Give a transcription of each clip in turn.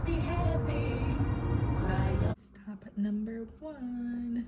Stop at number 1.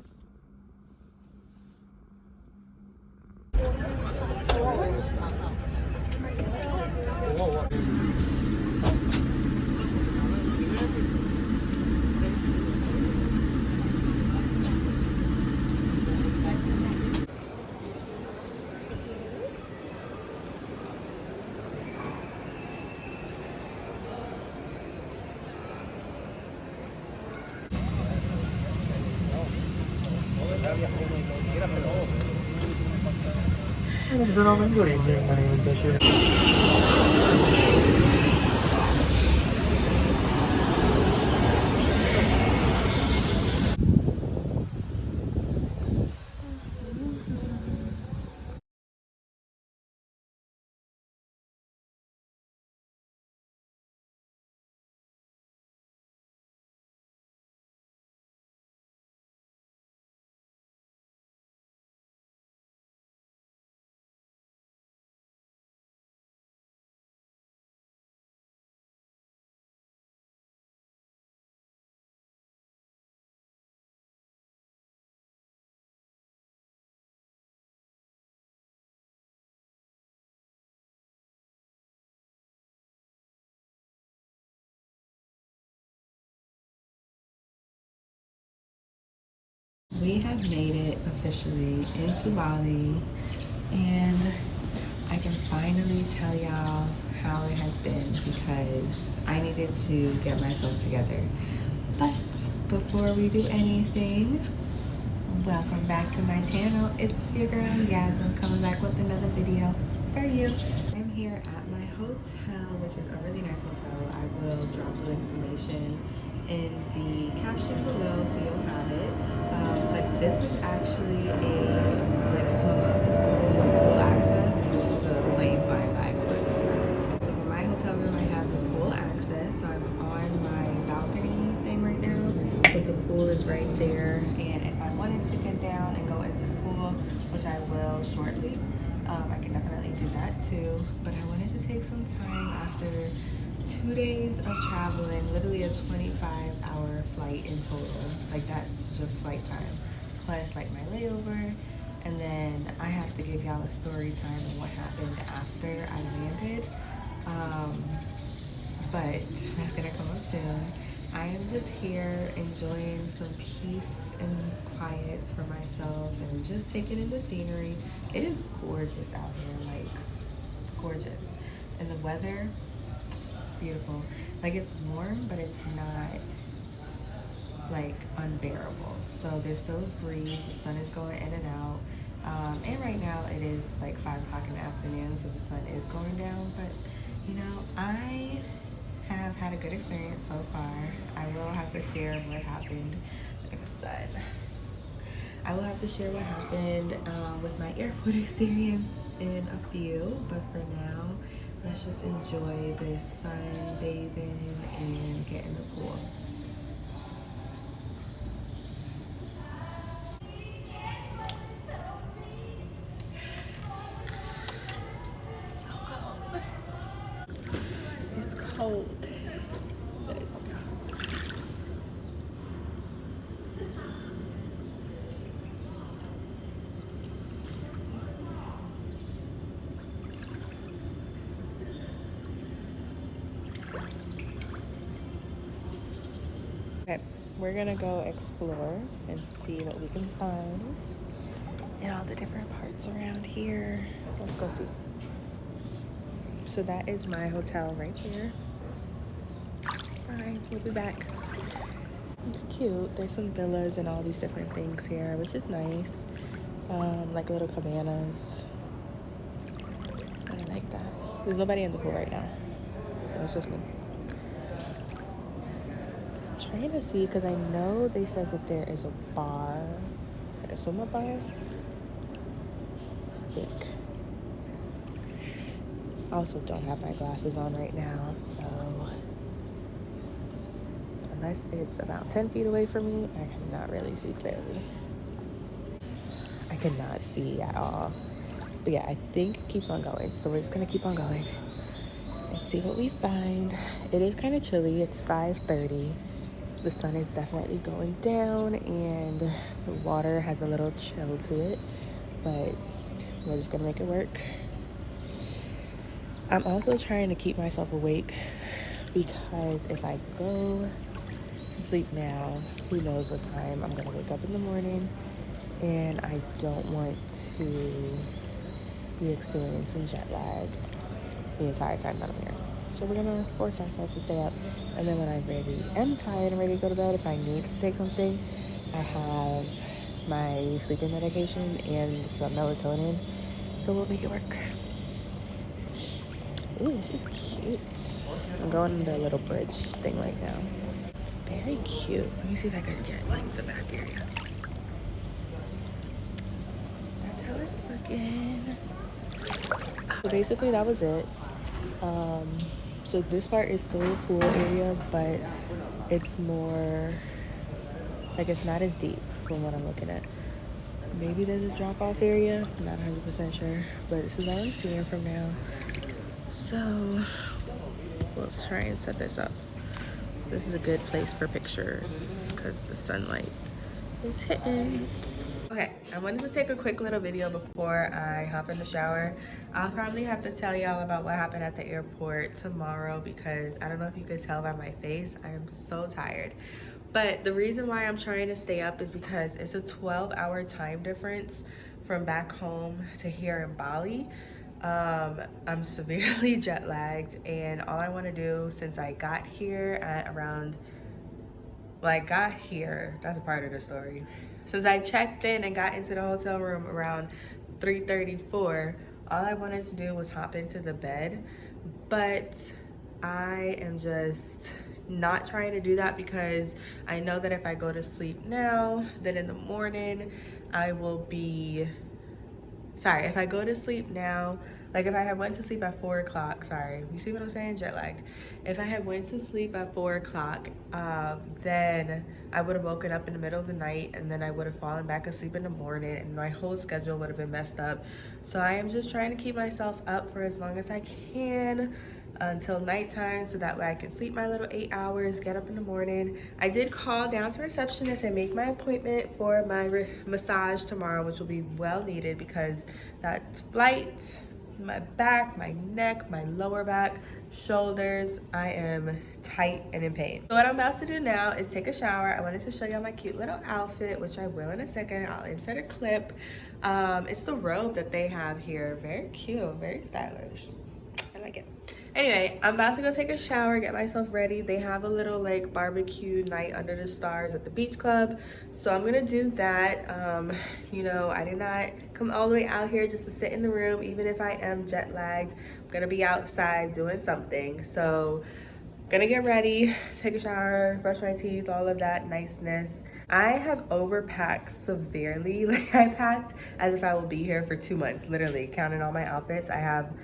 We have made it officially into Bali, and I can finally tell y'all how it has been because I needed to get myself together. But before we do anything, welcome back to my channel. It's your girl Yasm coming back with another video for you. I'm here at my hotel, which is a really nice hotel. I will drop the information in the caption below so you'll have it. But this is actually a like swimmer pool access, the plane flying by. So for my hotel room, I have the pool access. So I'm on my balcony thing right now, but the pool is right there. And if I wanted to get down and go into the pool, which I will shortly, I can definitely do that too. But I wanted to take some time after 2 days of traveling, literally a 25-hour flight in total. Like that's just flight time, plus like my layover. And then I have to give y'all a story time of what happened after I landed. But that's gonna come up soon. I am just here enjoying some peace and quiet for myself and just taking in the scenery. It is gorgeous out here, like gorgeous. And the weather, beautiful. Like it's warm, but it's not like unbearable. So there's still a breeze, the sun is going in and out. And right now it is like 5 o'clock in the afternoon, so the sun is going down. But you know, I have had a good experience so far. I will have to share what happened. Look at the sun. I will have to share what happened with my airport experience in a few, but for now, let's just enjoy this sun bathing and get in the pool. So cold. It's cold. But it's okay. Okay, we're gonna go explore and see what we can find in all the different parts around here. Let's go see. So that is my hotel right here. Alright, we'll be back. It's cute. There's some villas and all these different things here, which is nice. Like little cabanas. I like that. There's nobody in the pool right now, so it's just me. I'm trying to see because I know they said that there is a bar, like a swimmer bar. I think. I also don't have my glasses on right now, so unless it's about 10 feet away from me, I cannot really see clearly. I cannot see at all. But yeah, I think it keeps on going, so we're just gonna keep on going and see what we find. It is kind of chilly. It's 5:30. The sun is definitely going down and the water has a little chill to it, but we're just gonna make it work. I'm also trying to keep myself awake because if I go to sleep now, who knows what time I'm gonna wake up in the morning, and I don't want to be experiencing jet lag the entire time that I'm here. So we're gonna force ourselves to stay up, and then when I really am tired and ready to go to bed, if I need to take something, I have my sleeping medication and some melatonin, so we'll make it work. Ooh, this is cute. I'm going on the little bridge thing right now. It's very cute. Let me see if I can get like the back area. That's how it's looking. So basically that was it. So this part is still a pool area, but it's more like it's not as deep from what I'm looking at. Maybe there's a drop off area, not 100% sure, but this is all I'm seeing from now. So let's try and set this up. This is a good place for pictures because the sunlight is hitting. Okay, I wanted to take a quick little video before I hop in the shower. I'll probably have to tell y'all about what happened at the airport tomorrow because I don't know if you could tell by my face, I am so tired. But the reason why I'm trying to stay up is because it's a 12-hour time difference from back home to here in Bali. I'm severely jet lagged, and all I want to do since I got here at around, well, I got here, that's a part of the story. Since I checked in and got into the hotel room around 3:34, all I wanted to do was hop into the bed, but I am just not trying to do that because I know that if I go to sleep now, then in the morning I will be, sorry, if I go to sleep now, like if I had went to sleep at 4 o'clock, sorry, you see what I'm saying? Jet lagged. If I had went to sleep at 4 o'clock, then I would have woken up in the middle of the night and then I would have fallen back asleep in the morning and my whole schedule would have been messed up. So I am just trying to keep myself up for as long as I can until nighttime so that way I can sleep my little 8 hours, get up in the morning. I did call down to receptionist and make my appointment for my massage tomorrow, which will be well needed because that flight, my back, my neck, my lower back, shoulders, I am tight and in pain. So what I'm about to do now is take a shower. I wanted to show y'all my cute little outfit, which I will in a second. I'll insert a clip. It's the robe that they have here. Very cute, very stylish. I like it. Anyway, I'm about to go take a shower, get myself ready. They have a little like barbecue night under the stars at the beach club. So I'm gonna do that. You know, I did not come all the way out here just to sit in the room. Even if I am jet lagged, I'm gonna be outside doing something. So gonna get ready, take a shower, brush my teeth, all of that niceness. I have overpacked severely. Like I packed as if I will be here for 2 months, literally counting all my outfits. I have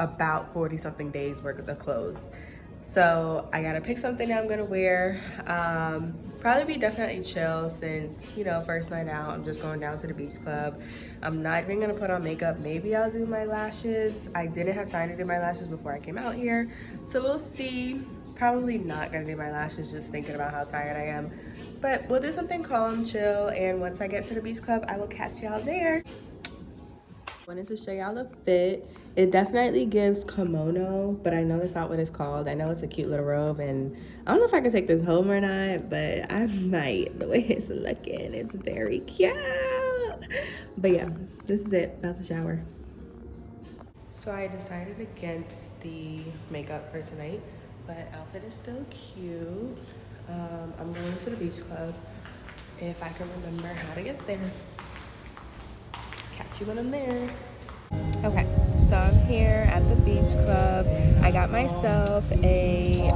about 40 something days worth of clothes. So I gotta pick something that I'm gonna wear. Probably be definitely chill since, you know, first night out, I'm just going down to the beach club. I'm not even gonna put on makeup. Maybe I'll do my lashes. I didn't have time to do my lashes before I came out here. So we'll see. Probably not gonna do my lashes, just thinking about how tired I am. But we'll do something calm, chill, and once I get to the beach club, I will catch y'all there. Wanted to show y'all the fit. It definitely gives kimono, but I know that's not what it's called. I know it's a cute little robe, and I don't know if I can take this home or not, but I might. The way it's looking, it's very cute. But yeah, this is it. About to shower. So I decided against the makeup for tonight, but outfit is still cute. I'm going to the beach club if I can remember how to get there. Catch you when I'm there. Okay, so I'm here at the beach club. I got myself a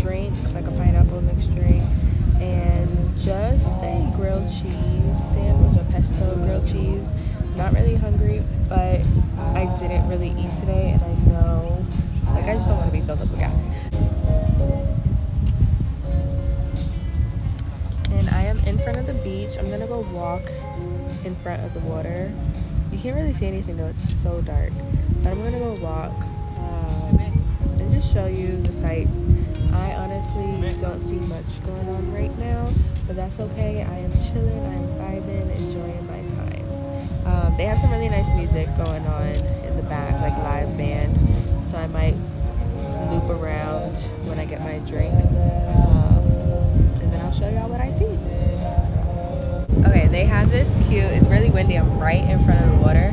drink, like a pineapple mixed drink, and just a grilled cheese sandwich, a pesto grilled cheese. Not really hungry, but I didn't really eat today, and I know, like, I just don't want to be filled up with gas. And I am in front of the beach. I'm gonna go walk in front of the water. You can't really see anything though, it's so dark. But I'm gonna go walk show you the sights. I honestly don't see much going on right now, but that's okay. I am chilling, I am vibing, enjoying my time. They have some really nice music going on in the back, like live band, so I might loop around when I get my drink, and then I'll show y'all what I see. Okay, they have this cute, it's really windy, I'm right in front of the water,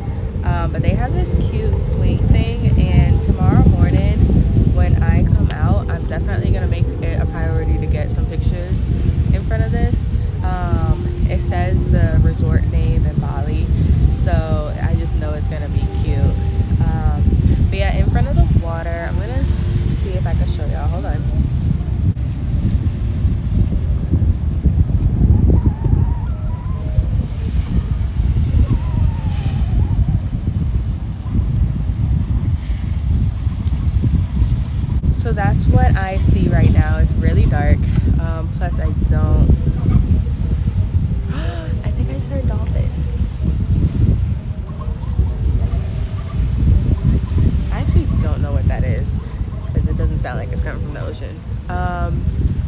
but they have this cute swing thing, and tomorrow morning when I come out, I'm definitely going to make it a priority to get some pictures in front of this. It says the resort name in Bali, so I just know it's going to be cute. But yeah, in front of the water, I'm going to see if I can show y'all. Hold on. So that's what I see right now. It's really dark. Plus I don't... I think I just heard dolphins. I actually don't know what that is, because it doesn't sound like it's coming from the ocean. I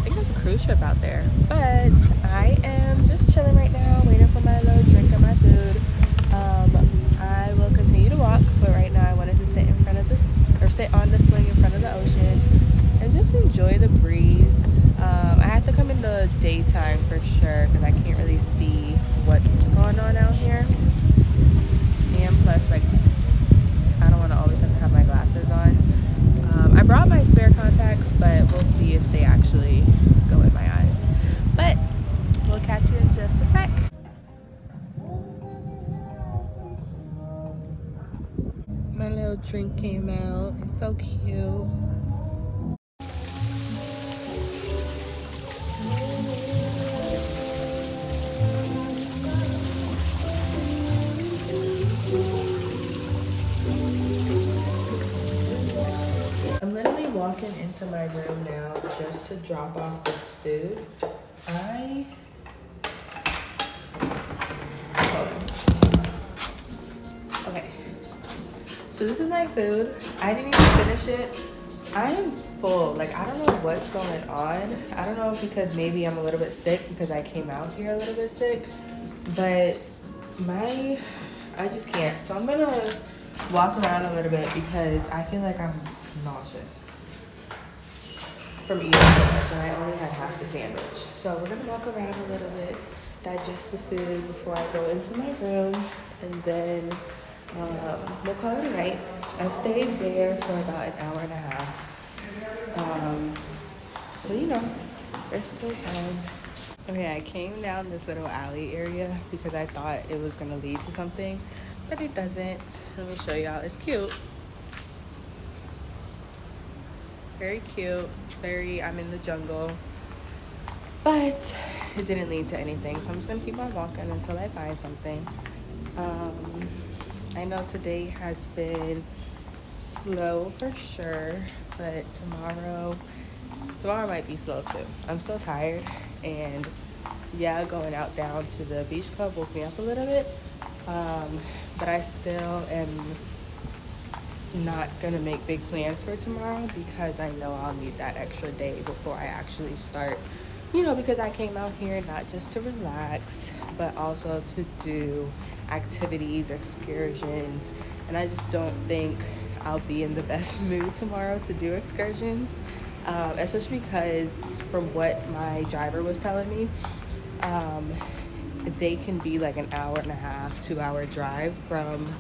think there's a cruise ship out there. But I am just chilling right now, waiting for my little drink and my food. I will continue to walk, but right now I wanted to sit in front of this, or sit on the swing in front of the ocean and just enjoy the breeze. I have to come in the daytime for sure, because I can't really see what's going on out here. And plus, like, I don't want to always have to have my glasses on. I brought my spare contacts, but we'll see if they actually go in my eyes. But we'll catch you in just a sec. My little drink came out. It's so cute. I'm literally walking into my room now just to drop off this food. Okay. So this is my food. I didn't even finish it. I am full. Like, I don't know what's going on. I don't know if because maybe I'm a little bit sick because I came out here a little bit sick. But I just can't. So I'm gonna walk around a little bit because I feel like I'm nauseous from eating so much, and I only had half the sandwich. So we're gonna walk around a little bit, digest the food before I go into my room, and then we'll call it a night. I stayed there for about an hour and a half. So you know, there's still time. Okay, I came down this little alley area because I thought it was gonna lead to something, but it doesn't. Let me show y'all. It's cute. Very cute. I'm in the jungle. But it didn't lead to anything, so I'm just gonna keep on walking until I find something. I know today has been slow for sure, but tomorrow might be slow too. I'm still tired, and yeah, going out down to the beach club woke me up a little bit, but I still am not gonna make big plans for tomorrow because I know I'll need that extra day before I actually start, you know, because I came out here not just to relax but also to do activities, excursions, and I just don't think I'll be in the best mood tomorrow to do excursions, especially because from what my driver was telling me, they can be like an hour and a half, 2-hour drive from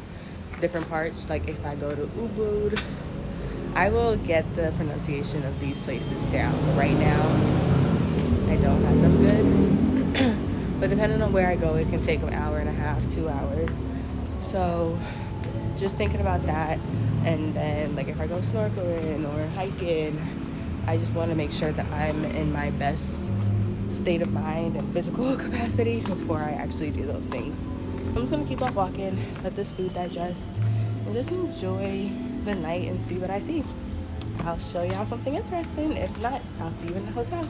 different parts. Like if I go to Ubud, I will get the pronunciation of these places down. But right now, I don't have them good. But depending on where I go, it can take an hour and a half, 2 hours. So just thinking about that. And then like if I go snorkeling or hiking, I just want to make sure that I'm in my best state of mind and physical capacity before I actually do those things. I'm just gonna keep on walking, let this food digest, and just enjoy the night and see what I see. I'll show y'all something interesting. If not, I'll see you in the hotel.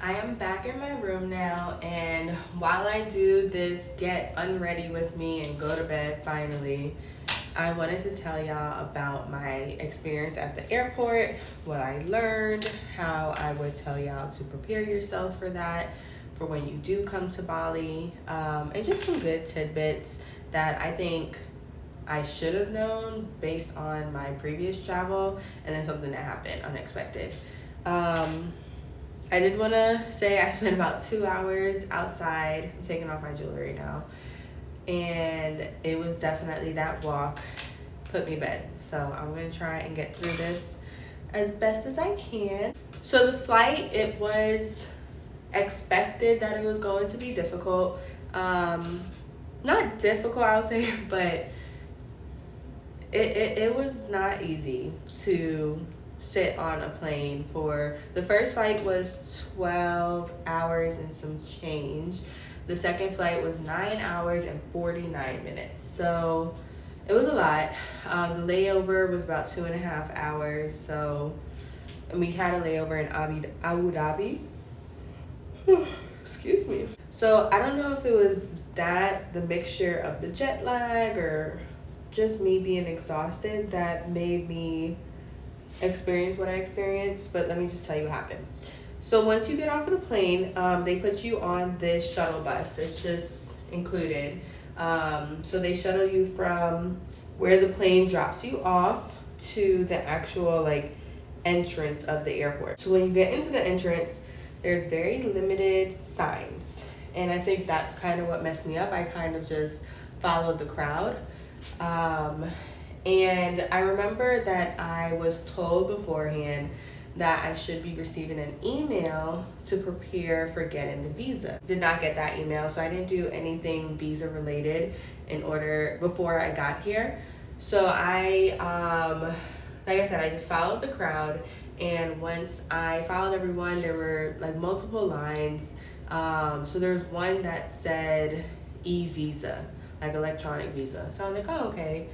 I am back in my room now, and while I do this get unready with me and go to bed finally, I wanted to tell y'all about my experience at the airport, what I learned, how I would tell y'all to prepare yourself for that, for when you do come to Bali, and just some good tidbits that I think I should have known based on my previous travel, and then something that happened unexpected. I did want to say I spent about 2 hours outside. I'm taking off my jewelry now. And it was definitely that walk put me to bed. So I'm going to try and get through this as best as I can. So the flight, it was expected that it was going to be difficult. Not difficult, I would say, but it was not easy to sit on a plane for. The first flight was 12 hours and some change. The second flight was 9 hours and 49 minutes. So it was a lot. The layover was about 2.5 hours. So, and we had a layover in Abu Dhabi. Excuse me. So I don't know if it was that, the mixture of the jet lag, or just me being exhausted that made me experience what I experienced, but let me just tell you what happened. So once you get off of the plane, they put you on this shuttle bus. It's just included. So they shuttle you from where the plane drops you off to the actual entrance of the airport. So when you get into the entrance, there's very limited signs. And I think that's kind of what messed me up. I kind of just followed the crowd. And I remember that I was told beforehand that I should be receiving an email to prepare for getting the visa. Did not get that email, so I didn't do anything visa related before I got here. So I, like I said, I just followed the crowd, and once I followed everyone, there were multiple lines. So there was one that said e-visa, electronic visa. So I was like, oh, okay.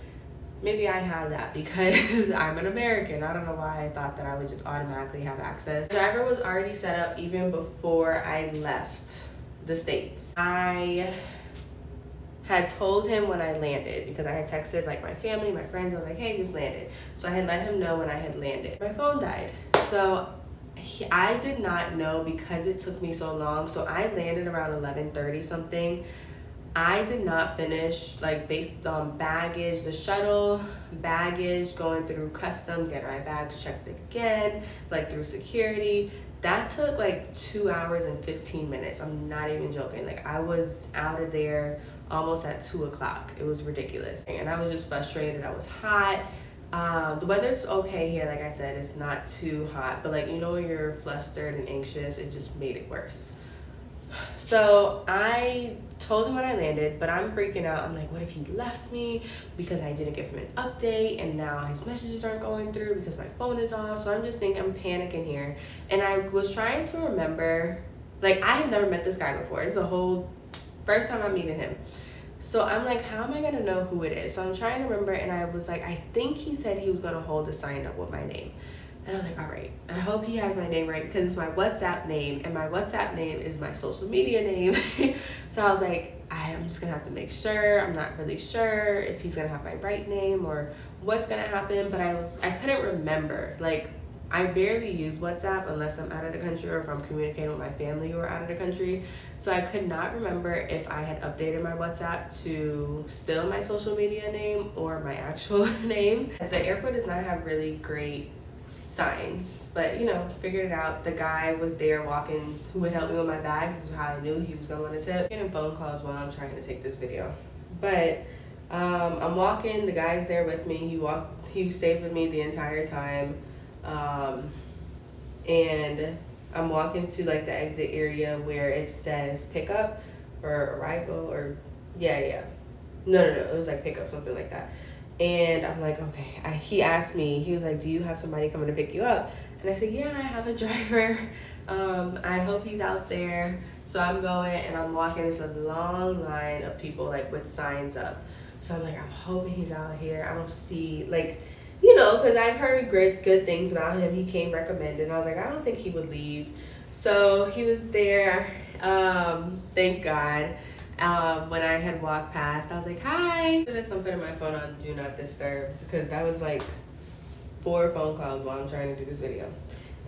Maybe I have that because I'm an American. I don't know why I thought that I would just automatically have access. The driver was already set up even before I left the States. I had told him when I landed because I had texted my family, my friends. I was like, hey, just landed. So I had let him know when I had landed. My phone died. So I did not know because it took me so long. So I landed around 11:30 something. I did not finish, based on baggage, the shuttle baggage, going through customs, getting my bags checked again, through security. That took 2 hours and 15 minutes. I'm not even joking. I was out of there almost at 2 o'clock. It was ridiculous. And I was just frustrated. I was hot. The weather's okay here. Like I said, it's not too hot. But when you're flustered and anxious, it just made it worse. So I told him when I landed, but I'm freaking out. I'm like, what if he left me because I didn't give him an update, and now his messages aren't going through because my phone is off? So I'm just thinking, I'm panicking here. And I was trying to remember, I have never met this guy before. It's the whole first time I'm meeting him. So I'm like, how am I going to know who it is? So I'm trying to remember, and I was like, I think he said he was going to hold a sign up with my name. And I was like, all right, I hope he has my name right because it's my WhatsApp name, and my WhatsApp name is my social media name. So I was like, I'm just going to have to make sure. I'm not really sure if he's going to have my right name or what's going to happen, but I couldn't remember. I barely use WhatsApp unless I'm out of the country or if I'm communicating with my family who are out of the country. So I could not remember if I had updated my WhatsApp to still my social media name or my actual name. The airport does not have really great signs, but figured it out. The guy was there walking who would help me with my bags. This is how I knew he was going to want to tip. Getting phone calls while I'm trying to take this video. But I'm walking, the guy's there with me. He stayed with me the entire time. And I'm walking to the exit area where it says pickup or arrival or yeah. No, it was pickup, something like that. And I'm like, okay. He asked me, he was like, do you have somebody coming to pick you up? And I said, yeah, I have a driver. I hope he's out there. So I'm going and I'm walking. It's a long line of people with signs up. So I'm like, I'm hoping he's out here. I don't see because I've heard good things about him. He came recommended. And I was like, I don't think he would leave. So he was there, thank God. When I had walked past, I was like, hi. So I'm putting my phone on do not disturb because that was like 4 phone calls while I'm trying to do this video.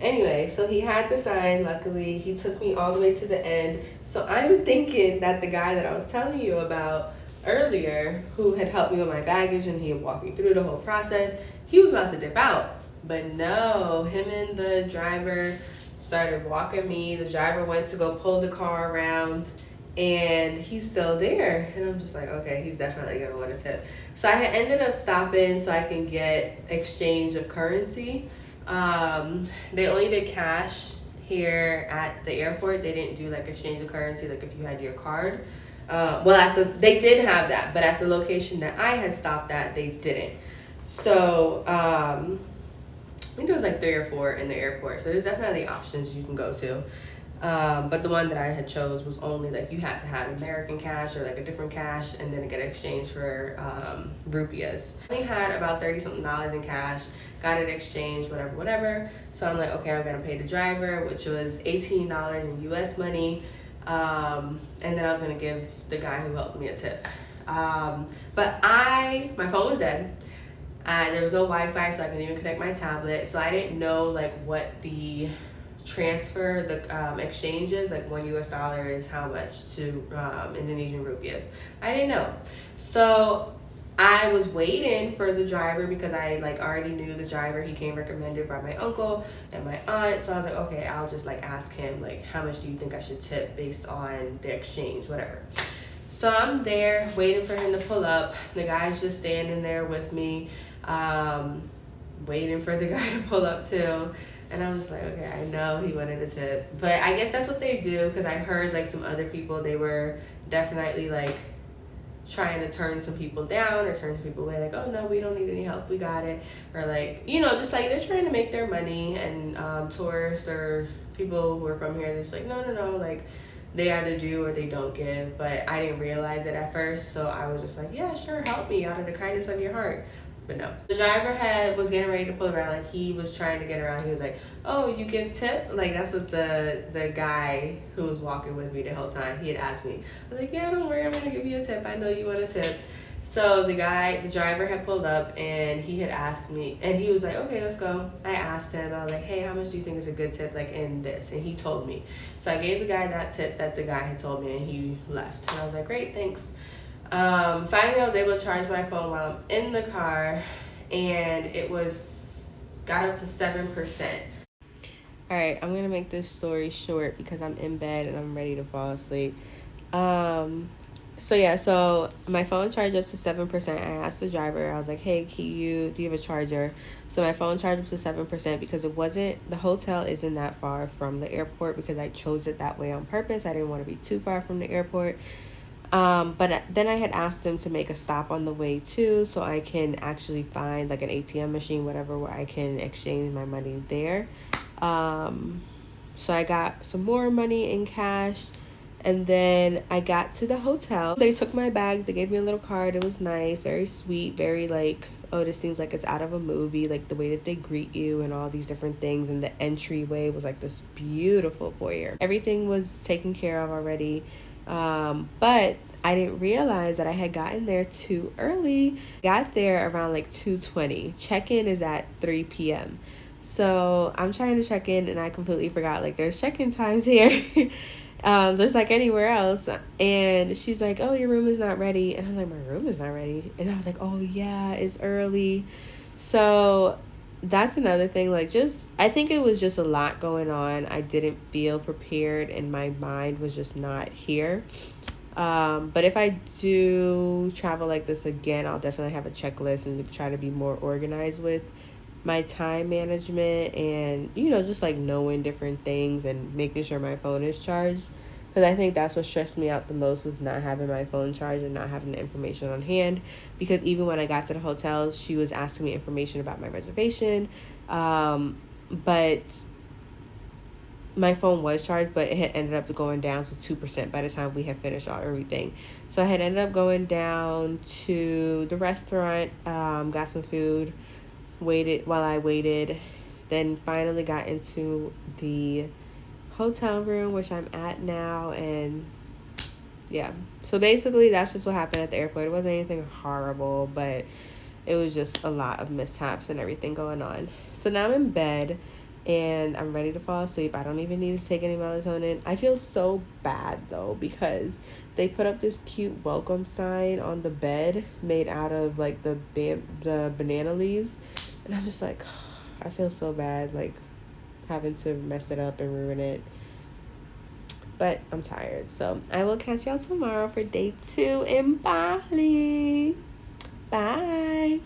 Anyway, so he had the sign. Luckily, he took me all the way to the end. So I'm thinking that the guy that I was telling you about earlier, who had helped me with my baggage and he had walked me through the whole process, he was about to dip out. But no, him and the driver started walking me. The driver went to go pull the car around and he's still there. And I'm just like, okay, he's definitely gonna want a tip. So I ended up stopping so I can get exchange of currency. They only did cash here at the airport. They didn't do like exchange of currency, like if you had your card. They did have that, but at the location that I had stopped at, they didn't. So I think there was like 3 or 4 in the airport. So there's definitely options you can go to. But the one that I had chose was only like you had to have American cash or like a different cash and then get exchanged for rupiahs. I only had about $30-something in cash, got it exchanged, whatever. So I'm like, okay, I'm gonna pay the driver, which was $18 in US money. And then I was gonna give the guy who helped me a tip. But my phone was dead. There was no Wi-Fi, so I couldn't even connect my tablet. So I didn't know like what the transfer, the exchanges, like $1 is how much to Indonesian rupiahs. I didn't know. So I was waiting for the driver because I like already knew the driver. He came recommended by my uncle and my aunt. So I was like, okay, I'll just like ask him like, how much do you think I should tip based on the exchange, whatever. So I'm there waiting for him to pull up. The guy's just standing there with me, waiting for the guy to pull up too. And I'm just like, okay, I know he wanted a tip. But I guess that's what they do because I heard like some other people, they were definitely like trying to turn some people down or turn some people away. Like, oh no, we don't need any help. We got it. Or like, you know, just like they're trying to make their money. And tourists or people who are from here, they're just like, no. Like they either do or they don't give. But I didn't realize it at first. So I was just like, yeah, sure, help me out of the kindness of your heart. But no, the driver was getting ready to pull around. Like he was trying to get around. He was like, oh, you give tip? Like that's what the guy who was walking with me the whole time, he had asked me. I was like, yeah, don't worry, I'm gonna give you a tip. I know you want a tip. So the driver had pulled up and he had asked me, and he was like, okay, let's go. I asked him, I was like, hey, how much do you think is a good tip like in this? And he told me. So I gave the guy that tip that the guy had told me and he left. And I was like, great, thanks. Finally I was able to charge my phone while I'm in the car and it got up to 7%. All right, I'm gonna make this story short because I'm in bed and I'm ready to fall asleep. So my phone charged up to 7%. I asked the driver, I was like, hey, do you have a charger? So my phone charged up to 7% because the hotel isn't that far from the airport because I chose it that way on purpose. I didn't want to be too far from the airport. But then I had asked them to make a stop on the way too, so I can actually find like an ATM machine, whatever, where I can exchange my money there. So I got some more money in cash, and then I got to the hotel. They took my bags, they gave me a little card. It was nice, very sweet, very like, oh, this seems like it's out of a movie, like the way that they greet you and all these different things. And the entryway was like this beautiful foyer. Everything was taken care of already. But I didn't realize that I had gotten there too early. Got there around like 2:20. Check-in is at 3 p.m. So I'm trying to check in and I completely forgot like there's check-in times here. Just like anywhere else. And she's like, oh, your room is not ready. And I'm like, my room is not ready. And I was like, oh yeah, it's early. So that's another thing. Like I think it was just a lot going on. I didn't feel prepared and my mind was just not here. But if I do travel like this again, I'll definitely have a checklist and try to be more organized with my time management and, you know, just like knowing different things and making sure my phone is charged. Because I think that's what stressed me out the most was not having my phone charged and not having the information on hand. Because even when I got to the hotel, she was asking me information about my reservation. But my phone was charged, but it had ended up going down to 2% by the time we had finished everything. So I had ended up going down to the restaurant, got some food, waited, then finally got into the hotel room, which I'm at now, and yeah. So basically, that's just what happened at the airport. It wasn't anything horrible, but it was just a lot of mishaps and everything going on. So now I'm in bed and I'm ready to fall asleep. I don't even need to take any melatonin. I feel so bad though because they put up this cute welcome sign on the bed made out of like the banana leaves, and I'm just like, I feel so bad like having to mess it up and ruin it. But I'm tired, so I will catch y'all tomorrow for day 2 in Bali. Bye.